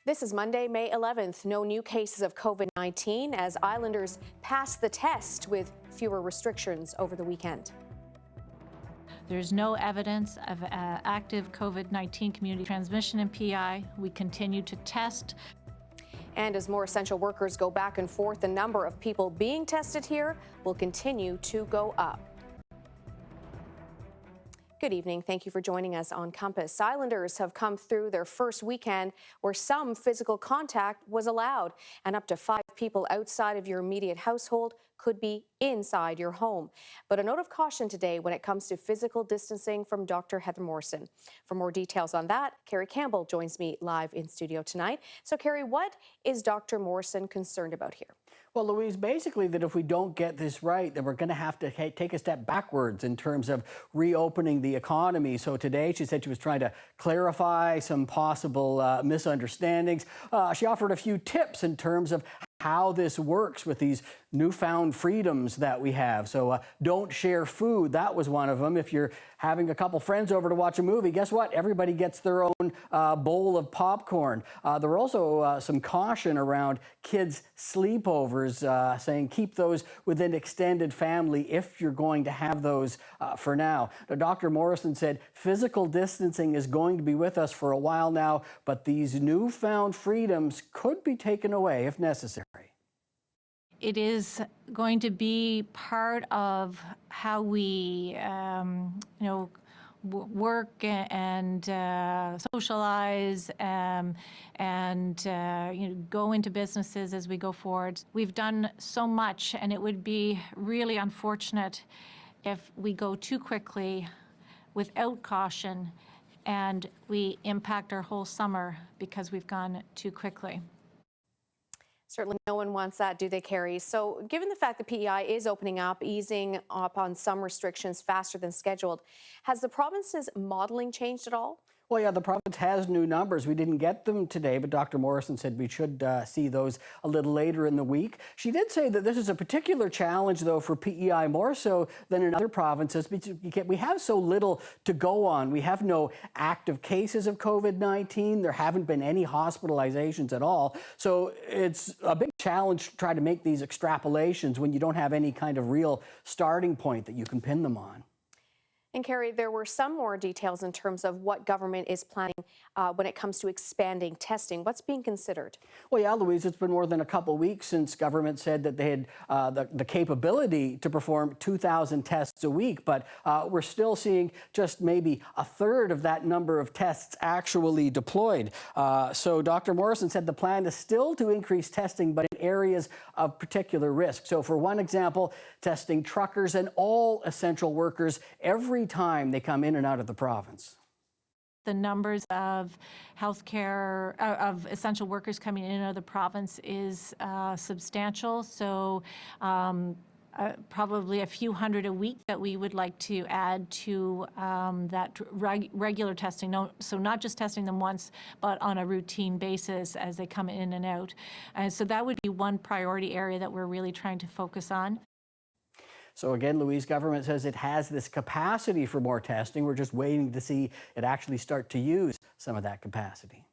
This is Monday, May 11th. No new cases of COVID-19 as islanders pass the test with fewer restrictions over the weekend. There's no evidence of active COVID-19 community transmission in PEI. We continue to test. And as more essential workers go back and forth, the number of people being tested here will continue to go up. Good evening. Thank you for joining us on Compass. Islanders have come through their first weekend where some physical contact was allowed, and up to 5 people outside of your immediate household could be inside your home. But a note of caution today when it comes to physical distancing from Dr. Heather Morrison. For more details on that, Carrie Campbell joins me live in studio tonight. So Carrie, what is Dr. Morrison concerned about here? Well, Louise, basically that if we don't get this right, then we're going to have to take a step backwards in terms of reopening the economy. So today she said she was trying to clarify some possible misunderstandings. She offered a few tips in terms of how this works with these newfound freedoms that we have. So don't share food. That was one of them. If you're having a couple friends over to watch a movie, guess what? Everybody gets their own bowl of popcorn. There were also some caution around kids' sleepovers, saying keep those within extended family if you're going to have those for now. Now, Dr. Morrison said physical distancing is going to be with us for a while now, but these newfound freedoms could be taken away if necessary. It is going to be part of how we, work and socialize and go into businesses as we go forward. We've done so much, and it would be really unfortunate if we go too quickly without caution and we impact our whole summer because we've gone too quickly. Certainly no one wants that, do they, Carrie? So given the fact that PEI is opening up, easing up on some restrictions faster than scheduled, has the province's modeling changed at all? Well, yeah, the province has new numbers. We didn't get them today, but Dr. Morrison said we should see those a little later in the week. She did say that this is a particular challenge, though, for PEI, more so than in other provinces, because we have so little to go on. We have no active cases of COVID-19. There haven't been any hospitalizations at all. So it's a big challenge to try to make these extrapolations when you don't have any kind of real starting point that you can pin them on. And Carrie, there were some more details in terms of what government is planning when it comes to expanding testing. What's being considered? Well, yeah, Louise, it's been more than a couple weeks since government said that they had the capability to perform 2,000 tests a week, but we're still seeing just maybe a third of that number of tests actually deployed. So Dr. Morrison said the plan is still to increase testing, but in areas of particular risk. So for one example, testing truckers and all essential workers every time they come in and out of the province. The numbers of healthcare, of essential workers coming in and out of the province is substantial. So probably a few hundred a week that we would like to add to that regular testing. No, so not just testing them once, but on a routine basis as they come in and out. And so that would be one priority area that we're really trying to focus on. So again, Louise, government says it has this capacity for more testing. We're just waiting to see it actually start to use some of that capacity.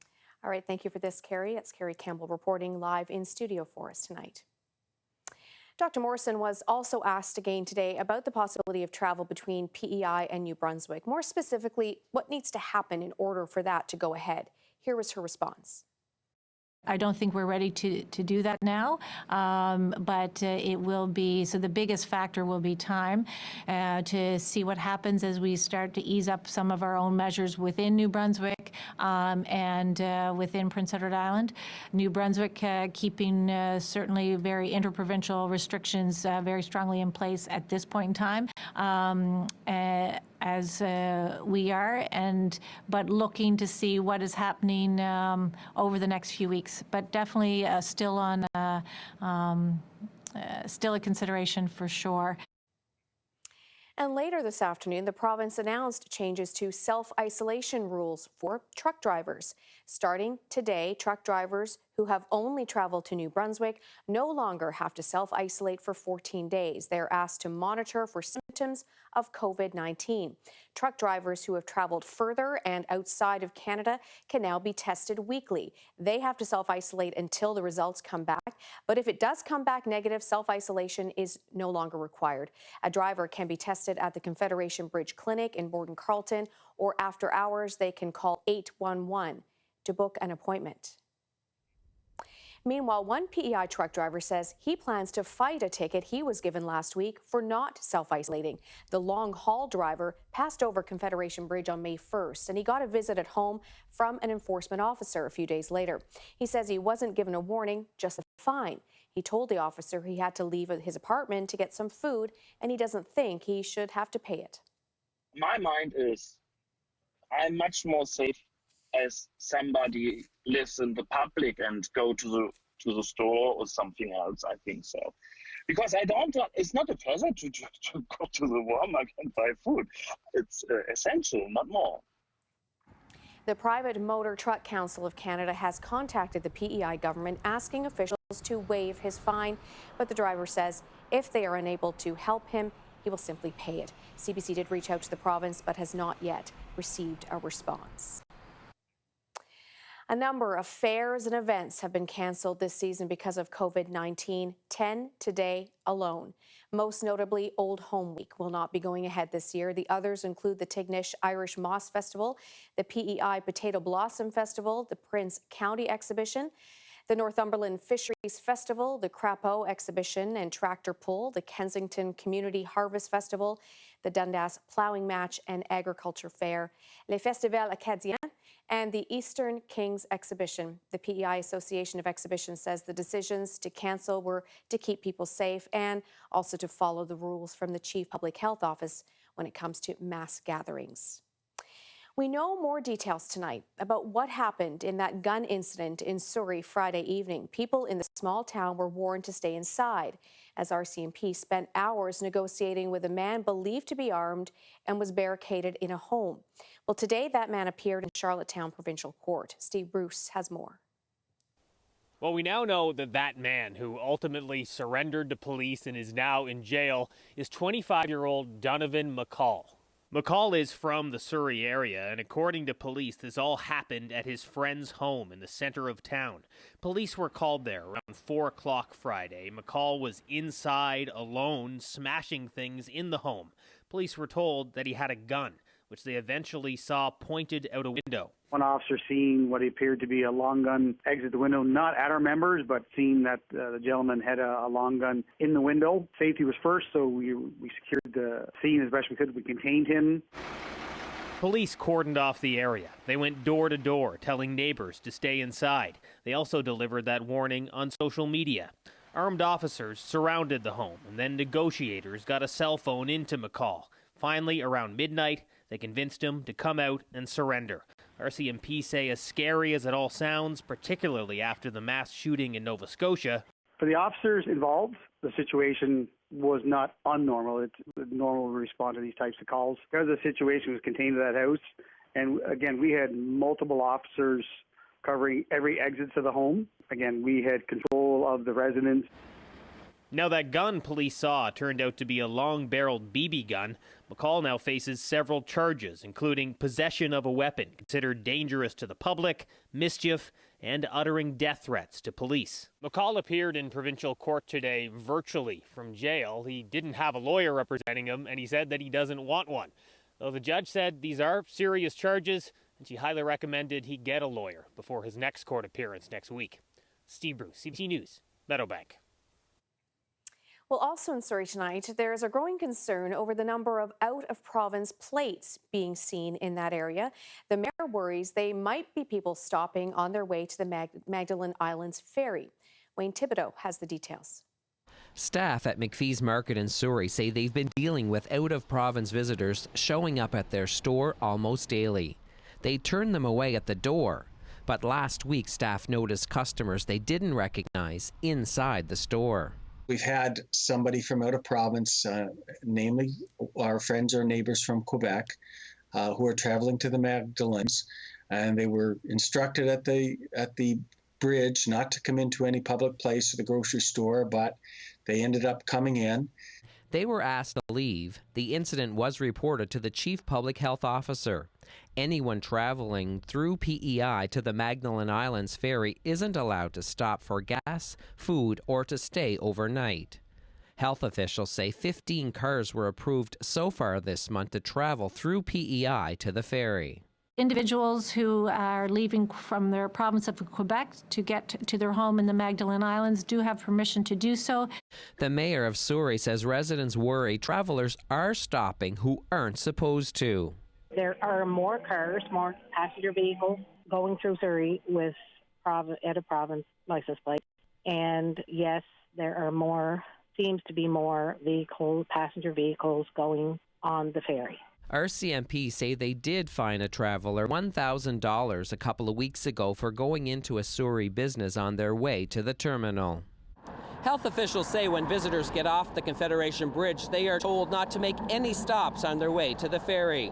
All right, thank you for this, Carrie. It's Carrie Campbell reporting live in studio for us tonight. Dr. Morrison was also asked again today about the possibility of travel between PEI and New Brunswick. More specifically, what needs to happen in order for that to go ahead. Here was her response. I don't think we're ready to do that now, but it will be, so the biggest factor will be time to see what happens as we start to ease up some of our own measures within New Brunswick and within Prince Edward Island. New Brunswick keeping certainly very interprovincial restrictions very strongly in place at this point in time. As we are, but looking to see what is happening over the next few weeks. But definitely still on, still a consideration for sure. And later this afternoon, the province announced changes to self-isolation rules for truck drivers. Starting today, truck drivers who have only traveled to New Brunswick no longer have to self-isolate for 14 days. They're asked to monitor for symptoms of COVID-19. Truck drivers who have traveled further and outside of Canada can now be tested weekly. They have to self-isolate until the results come back, but if it does come back negative, self-isolation is no longer required. A driver can be tested at the Confederation Bridge Clinic in Borden Carlton, or after hours, they can call 811 to book an appointment. Meanwhile, one PEI truck driver says he plans to fight a ticket he was given last week for not self-isolating. The long-haul driver passed over Confederation Bridge on May 1st, and he got a visit at home from an enforcement officer a few days later. He says he wasn't given a warning, just a fine. He told the officer he had to leave his apartment to get some food, and he doesn't think he should have to pay it. My mind is, I'm much more safe as somebody lives in the public and go to the store or something else. I think so, because I don't. It's not a pleasure to go to the Walmart and buy food. It's essential, not more. The Private Motor Truck Council of Canada has contacted the PEI government asking officials to waive his fine, but the driver says if they are unable to help him, he will simply pay it. CBC did reach out to the province but has not yet received a response. A number of fairs and events have been cancelled this season because of COVID-19, 10 today alone. Most notably, Old Home Week will not be going ahead this year. The others include the Tignish Irish Moss Festival, the PEI Potato Blossom Festival, the Prince County Exhibition, the Northumberland Fisheries Festival, the Crapeau Exhibition and Tractor Pull, the Kensington Community Harvest Festival, the Dundas Ploughing Match and Agriculture Fair, Les Festivals Acadiens, and the Eastern Kings Exhibition. The PEI Association of Exhibitions says the decisions to cancel were to keep people safe and also to follow the rules from the Chief Public Health Office when it comes to mass gatherings. We know more details tonight about what happened in that gun incident in Surrey Friday evening. People in the small town were warned to stay inside as RCMP spent hours negotiating with a man believed to be armed and was barricaded in a home. Well, today that man appeared in Charlottetown Provincial Court. Steve Bruce has more. Well, we now know that that man who ultimately surrendered to police and is now in jail is 25-year-old Donovan McCall. McCall is from the Surrey area, and according to police, this all happened at his friend's home in the center of town. Police were called there around 4 o'clock Friday. McCall was inside, alone, smashing things in the home. Police were told that he had a gun, which they eventually saw pointed out a window. One officer seeing what appeared to be a long gun exit the window, not at our members, but seeing that the gentleman had a long gun in the window. Safety was first, so we secured the scene as best we could. We contained him. Police cordoned off the area. They went door to door, telling neighbors to stay inside. They also delivered that warning on social media. Armed officers surrounded the home, and then negotiators got a cell phone into McCall. Finally, around midnight, they convinced him to come out and surrender. RCMP say as scary as it all sounds, particularly after the mass shooting in Nova Scotia. For the officers involved, the situation was not unnormal. It's normal to respond to these types of calls. Because the situation was contained to that house, and again, we had multiple officers covering every exit to the home. Again, we had control of the residents. Now that gun police saw turned out to be a long-barreled BB gun. McCall now faces several charges, including possession of a weapon considered dangerous to the public, mischief, and uttering death threats to police. McCall appeared in provincial court today virtually from jail. He didn't have a lawyer representing him, and he said that he doesn't want one. Though the judge said these are serious charges, and she highly recommended he get a lawyer before his next court appearance next week. Steve Bruce, CBC News, Meadowbank. Well, also in Surrey tonight, there is a growing concern over the number of out-of-province plates being seen in that area. The mayor worries they might be people stopping on their way to the Magdalen Islands ferry. Wayne Thibodeau has the details. Staff at McPhee's Market in Surrey say they've been dealing with out-of-province visitors showing up at their store almost daily. They turn them away at the door, but last week staff noticed customers they didn't recognize inside the store. We've had somebody from out of province, namely our friends or neighbors from Quebec, who are traveling to the Magdalens, and they were instructed at the bridge not to come into any public place or the grocery store, but they ended up coming in. They were asked to leave. The incident was reported to the Chief Public Health Officer. Anyone traveling through PEI to the Magdalen Islands ferry isn't allowed to stop for gas, food, or to stay overnight. Health officials say 15 cars were approved so far this month to travel through PEI to the ferry. Individuals who are leaving from their province of Quebec to get to their home in the Magdalen Islands do have permission to do so. The mayor of Surrey says residents worry travelers are stopping who aren't supposed to. There are more cars, more passenger vehicles going through Surrey with out of province license plate. And yes, there are seems to be more passenger vehicles going on the ferry. RCMP say they did fine a traveler $1,000 a couple of weeks ago for going into a Surrey business on their way to the terminal. Health officials say when visitors get off the Confederation Bridge, they are told not to make any stops on their way to the ferry.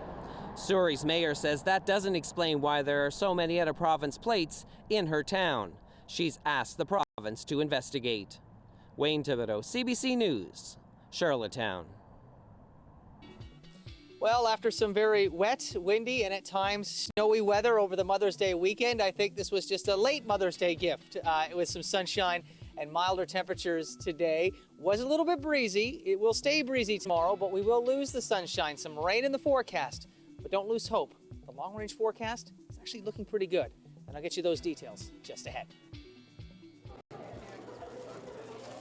Surrey's mayor says that doesn't explain why there are so many out-of-province plates in her town. She's asked the province to investigate. Wayne Thibodeau, CBC News, Charlottetown. Well, after some very wet, windy, and at times snowy weather over the Mother's Day weekend, I think this was just a late Mother's Day gift with some sunshine and milder temperatures today. Was a little bit breezy. It will stay breezy tomorrow, but we will lose the sunshine. Some rain in the forecast, but don't lose hope. The long-range forecast is actually looking pretty good, and I'll get you those details just ahead.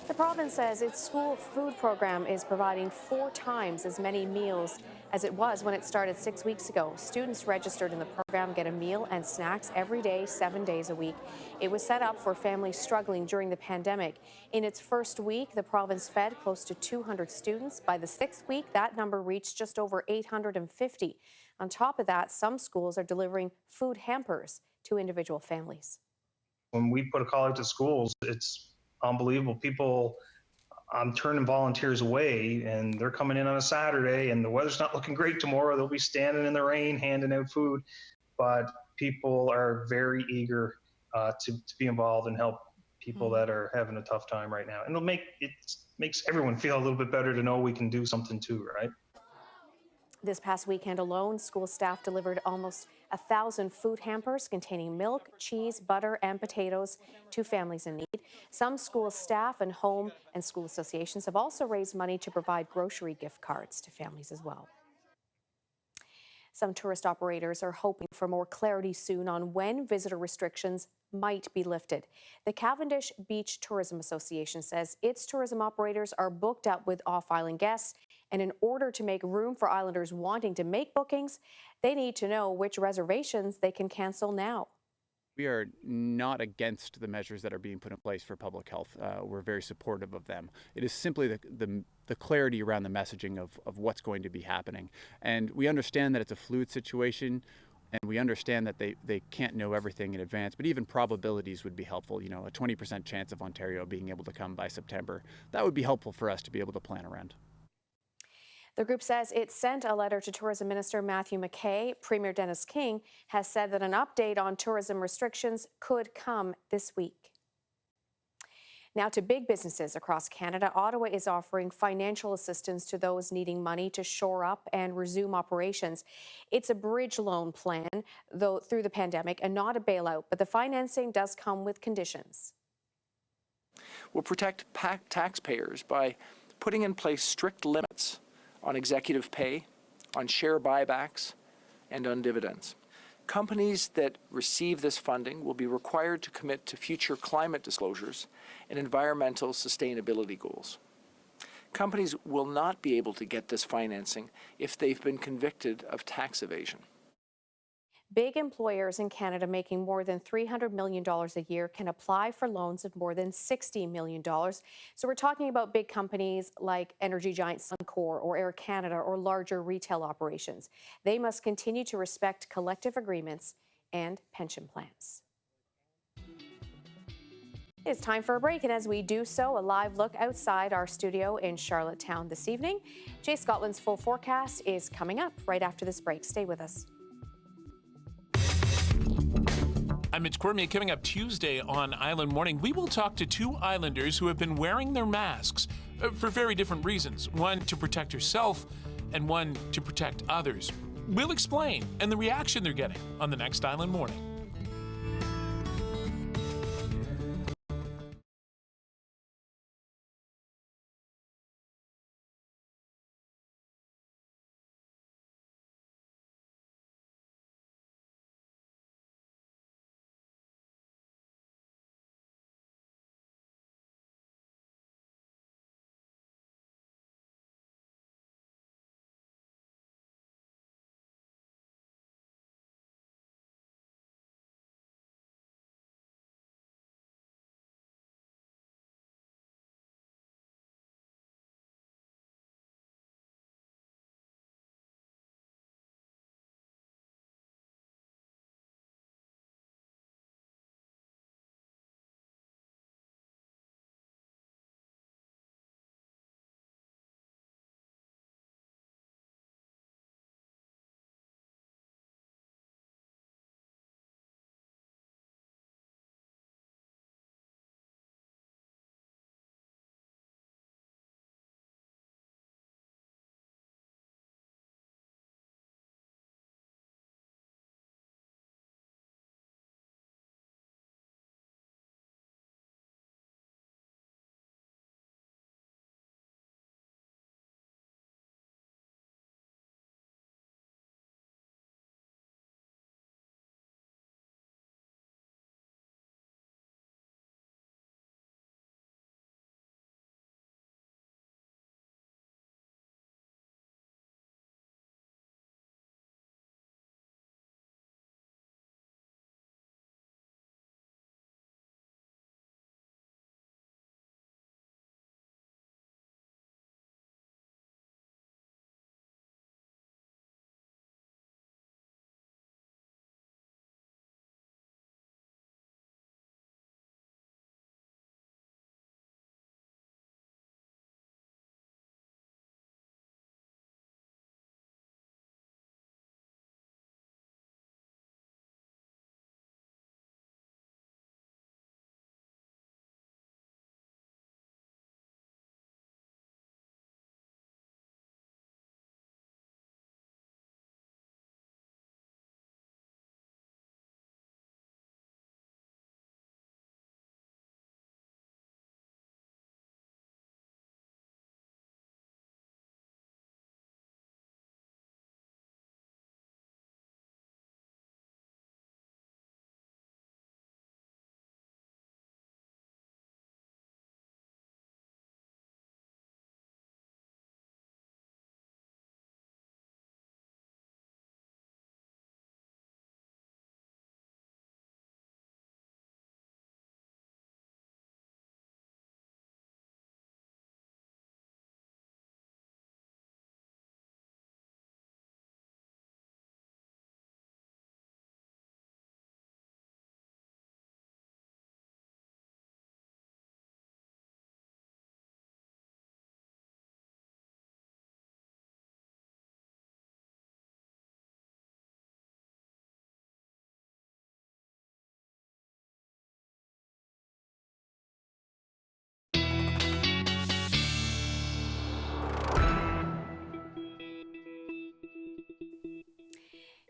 The province says its school food program is providing 4 times as many meals as it was when it started 6 weeks ago. Students registered in the program get a meal and snacks every day, 7 days a week. It was set up for families struggling during the pandemic. In its first week, the province fed close to 200 students. By the 6th week, that number reached just over 850. On top of that, some schools are delivering food hampers to individual families. When we put a call out to schools, it's unbelievable. People turning volunteers away, and they're coming in on a Saturday, and the weather's not looking great tomorrow. They'll be standing in the rain handing out food, but people are very eager to be involved and help people that are having a tough time right now. And it makes everyone feel a little bit better to know we can do something too, right? This past weekend alone, school staff delivered almost 1,000 food hampers containing milk, cheese, butter, and potatoes to families in need. Some school staff and home and school associations have also raised money to provide grocery gift cards to families as well. Some tourist operators are hoping for more clarity soon on when visitor restrictions might be lifted. The Cavendish Beach Tourism Association says its tourism operators are booked up with off-island guests, and in order to make room for islanders wanting to make bookings, they need to know which reservations they can cancel now. We are not against the measures that are being put in place for public health. We're very supportive of them. It is simply the clarity around the messaging of what's going to be happening. And we understand that it's a fluid situation, and we understand that they can't know everything in advance, but even probabilities would be helpful. You know, a 20% chance of Ontario being able to come by September, that would be helpful for us to be able to plan around. The group says it sent a letter to Tourism Minister Matthew McKay. Premier Dennis King has said that an update on tourism restrictions could come this week. Now to big businesses across Canada. Ottawa is offering financial assistance to those needing money to shore up and resume operations. It's a bridge loan plan, though, through the pandemic, and not a bailout, but the financing does come with conditions. We'll protect taxpayers by putting in place strict limits on executive pay, on share buybacks, and on dividends. Companies that receive this funding will be required to commit to future climate disclosures and environmental sustainability goals. Companies will not be able to get this financing if they've been convicted of tax evasion. Big employers in Canada making more than $300 million a year can apply for loans of more than $60 million. So we're talking about big companies like energy giant Suncor or Air Canada or larger retail operations. They must continue to respect collective agreements and pension plans. It's time for a break, and as we do so, a live look outside our studio in Charlottetown this evening. Jay Scotland's full forecast is coming up right after this break. Stay with us. I'm Mitch Cormier. Coming up Tuesday on Island Morning, we will talk to two islanders who have been wearing their masks for very different reasons. One to protect herself and one to protect others. We'll explain and the reaction they're getting on the next Island Morning.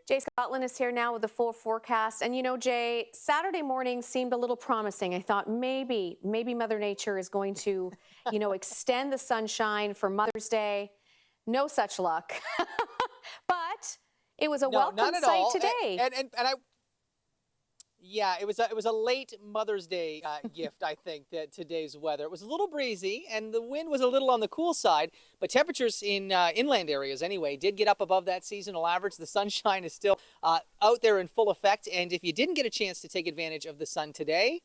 Jay Scotland is here now with the full forecast. And you know, Jay, Saturday morning seemed a little promising. I thought maybe Mother Nature is going to, extend the sunshine for Mother's Day. No such luck. But it was a welcome not at sight all. today. Yeah, it was a late Mother's Day gift, I think, that today's weather. It was a little breezy, and the wind was a little on the cool side, but temperatures in inland areas, anyway, did get up above that seasonal average. The sunshine is still out there in full effect, and if you didn't get a chance to take advantage of the sun today,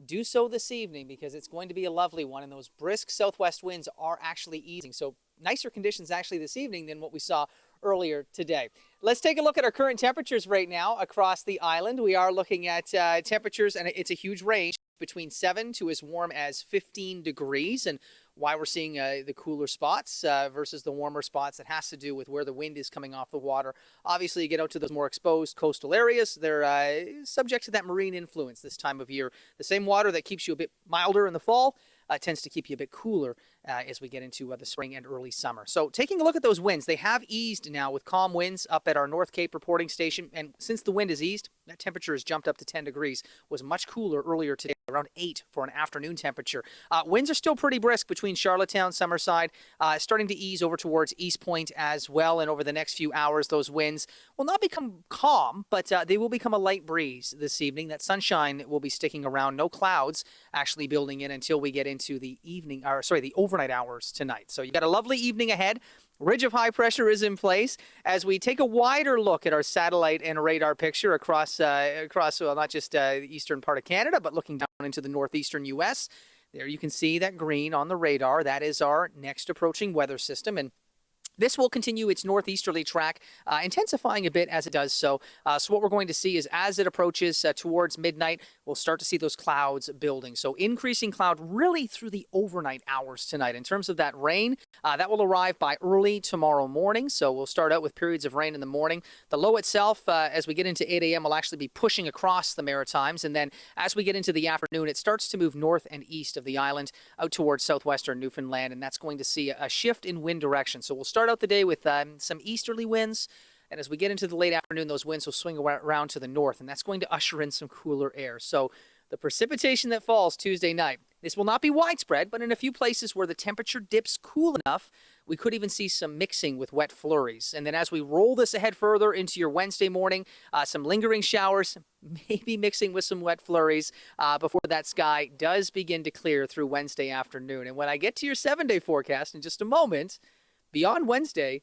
do so this evening because it's going to be a lovely one, and those brisk southwest winds are actually easing. So nicer conditions actually this evening than what we saw earlier today. Let's take a look at our current temperatures right now across the island. We are looking at temperatures, and it's a huge range. between 7 to as warm as 15 degrees. And why we're seeing the cooler spots versus the warmer spots, it has to do with where the wind is coming off the water. Obviously, you get out to those more exposed coastal areas, they're subject to that marine influence this time of year. The same water that keeps you a bit milder in the fall tends to keep you a bit cooler as we get into the spring and early summer. So taking a look at those winds, they have eased now with calm winds up at our North Cape reporting station. And since the wind has eased, that temperature has jumped up to 10 degrees. It was much cooler earlier today, around 8 for an afternoon temperature. Winds are still pretty brisk between Charlottetown, Summerside, starting to ease over towards East Point as well. And over the next few hours, those winds will not become calm, but they will become a light breeze this evening. That sunshine will be sticking around. No clouds actually building in until we get into the the overnight hours tonight. So you got a lovely evening ahead. Ridge of high pressure is in place as we take a wider look at our satellite and radar picture across not just the eastern part of Canada, but looking down into the northeastern U.S. There you can see that green on the radar. That is our next approaching weather system. And this will continue its northeasterly track, intensifying a bit as it does so. So what we're going to see is as it approaches towards midnight, we'll start to see those clouds building. So increasing cloud really through the overnight hours tonight. In terms of that rain, that will arrive by early tomorrow morning. So we'll start out with periods of rain in the morning. The low itself, as we get into 8 a.m., will actually be pushing across the Maritimes. And then as we get into the afternoon, it starts to move north and east of the island out towards southwestern Newfoundland. And that's going to see a shift in wind direction. So we'll start out the day with some easterly winds, and as we get into the late afternoon, those winds will swing around to the north, and that's going to usher in some cooler air. So the precipitation that falls Tuesday night, this will not be widespread, but in a few places where the temperature dips cool enough, we could even see some mixing with wet flurries. And then as we roll this ahead further into your Wednesday morning, some lingering showers, maybe mixing with some wet flurries before that sky does begin to clear through Wednesday afternoon. And when I get to your 7-day forecast in just a moment, beyond Wednesday,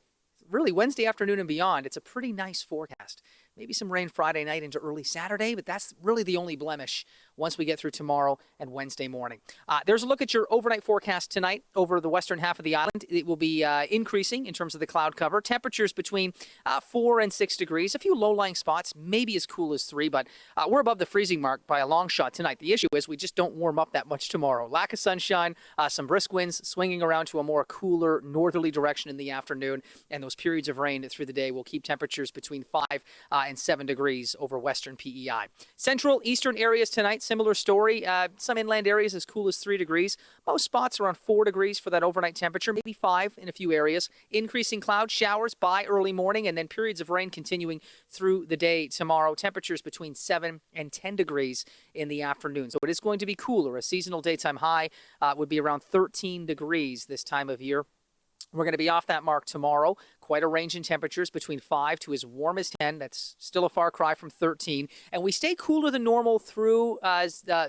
really Wednesday afternoon and beyond, it's a pretty nice forecast. Maybe some rain Friday night into early Saturday, but that's really the only blemish once we get through tomorrow and Wednesday morning. There's a look at your overnight forecast tonight over the western half of the island. It will be increasing in terms of the cloud cover. Temperatures between 4 and 6 degrees. A few low-lying spots, maybe as cool as 3, but we're above the freezing mark by a long shot tonight. The issue is we just don't warm up that much tomorrow. Lack of sunshine, some brisk winds swinging around to a more cooler northerly direction in the afternoon, and those periods of rain through the day will keep temperatures between 5 and 7 degrees over western PEI. Central, eastern areas tonight, similar story. Some inland areas as cool as 3 degrees. Most spots around 4 degrees for that overnight temperature, maybe 5 in a few areas. Increasing cloud showers by early morning and then periods of rain continuing through the day tomorrow. Temperatures between 7 and 10 degrees in the afternoon. So it is going to be cooler. A seasonal daytime high would be around 13 degrees this time of year. We're going to be off that mark tomorrow. Quite a range in temperatures between 5 to as warm as 10. That's still a far cry from 13. And we stay cooler than normal through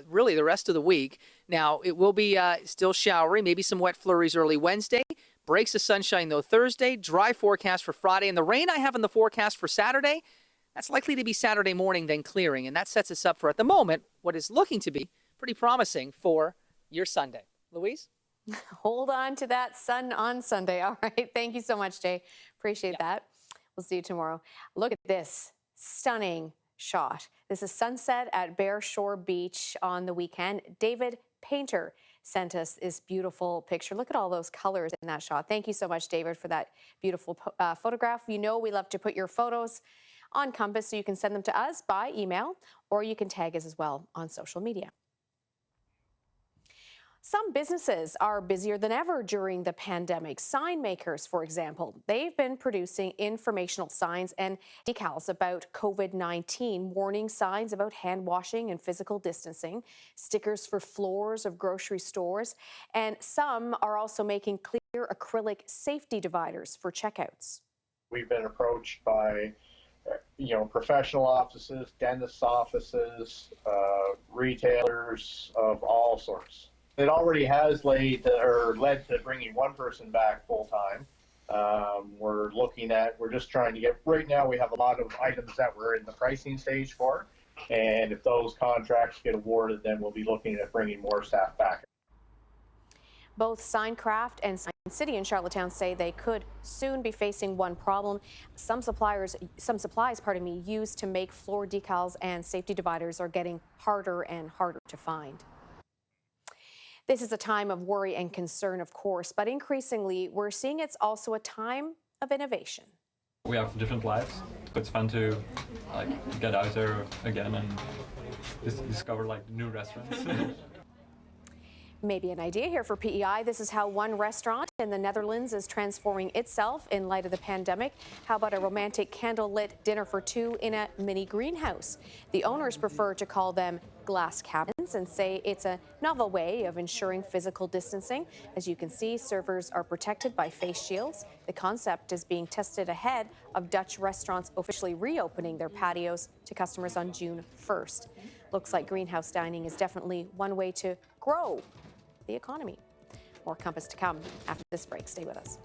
really the rest of the week. Now, it will be still showery, maybe some wet flurries early Wednesday. Breaks of sunshine, though, Thursday. Dry forecast for Friday. And the rain I have in the forecast for Saturday, that's likely to be Saturday morning, then clearing. And that sets us up for, at the moment, what is looking to be pretty promising for your Sunday. Louise? Hold on to that sun on Sunday. All right. Thank you so much, Jay. Appreciate that. We'll see you tomorrow. Look at this stunning shot. This is sunset at Bear Shore Beach on the weekend. David Painter sent us this beautiful picture. Look at all those colors in that shot. Thank you so much, David, for that beautiful photograph. You know we love to put your photos on Compass, so you can send them to us by email, or you can tag us as well on social media. Some businesses are busier than ever during the pandemic. Sign makers, for example, they've been producing informational signs and decals about COVID-19, warning signs about hand washing and physical distancing, stickers for floors of grocery stores, and some are also making clear acrylic safety dividers for checkouts. We've been approached by professional offices, dentists' offices, retailers of all sorts. It already has led to bringing one person back full time. We're just trying to get, right now we have a lot of items that we're in the pricing stage for. And if those contracts get awarded, then we'll be looking at bringing more staff back. Both Signcraft and Sign City in Charlottetown say they could soon be facing one problem. Some supplies used to make floor decals and safety dividers are getting harder and harder to find. This is a time of worry and concern, of course, but increasingly we're seeing it's also a time of innovation. We have different lives. It's fun to get out there again and discover new restaurants. Maybe an idea here for PEI. This is how one restaurant in the Netherlands is transforming itself in light of the pandemic. How about a romantic candlelit dinner for two in a mini greenhouse? The owners prefer to call them glass cabins and say it's a novel way of ensuring physical distancing. As you can see, servers are protected by face shields. The concept is being tested ahead of Dutch restaurants officially reopening their patios to customers on June 1st. Looks like greenhouse dining is definitely one way to grow the economy. More Compass to come after this break. Stay with us.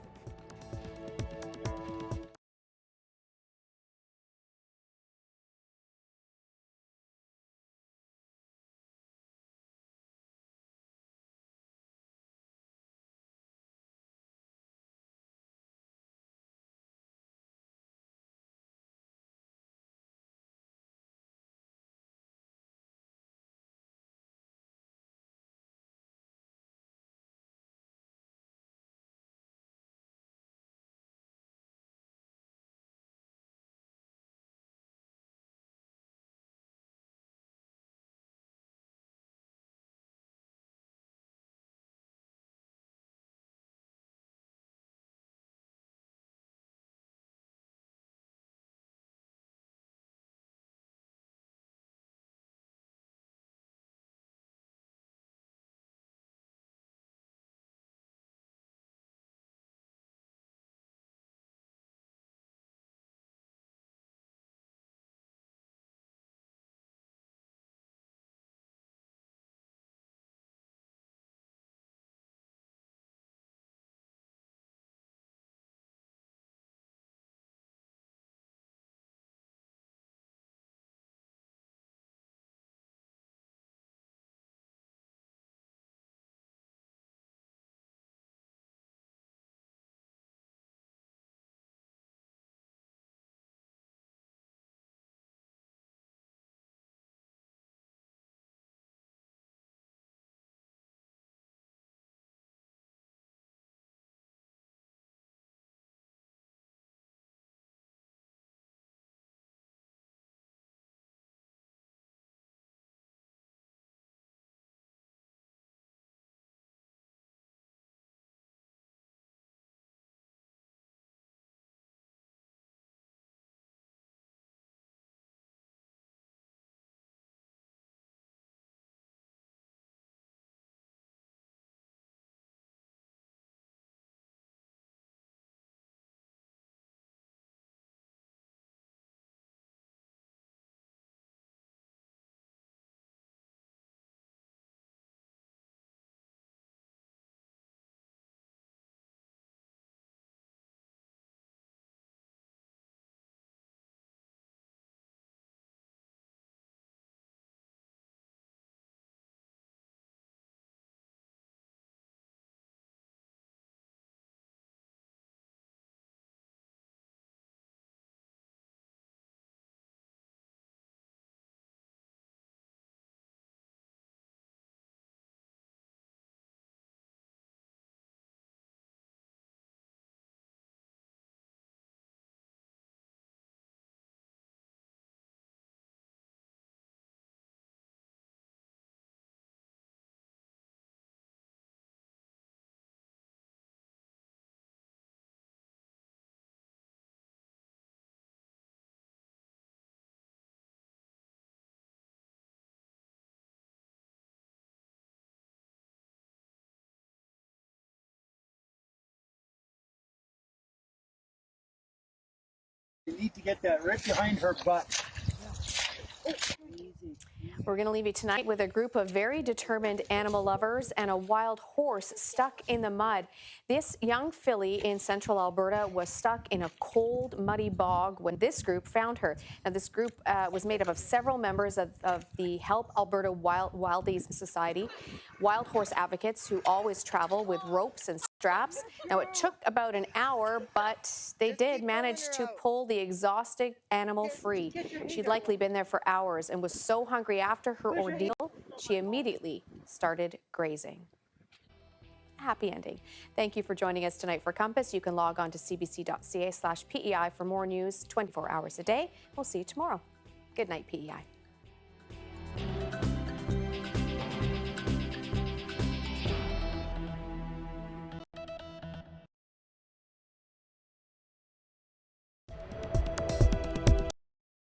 You need to get that right behind her butt. We're going to leave you tonight with a group of very determined animal lovers and a wild horse stuck in the mud. This young filly in central Alberta was stuck in a cold, muddy bog when this group found her. Now, this group was made up of several members of the Help Alberta Wildies Society, wild horse advocates who always travel with ropes and straps. Now, it took about an hour, but they did manage to pull the exhausted animal free. She'd likely been there for hours and was so hungry after her ordeal, she immediately started grazing. happy ending. Thank you for joining us tonight for Compass. You can log on to cbc.ca/PEI for more news 24 hours a day. We'll see you tomorrow. Good night, PEI.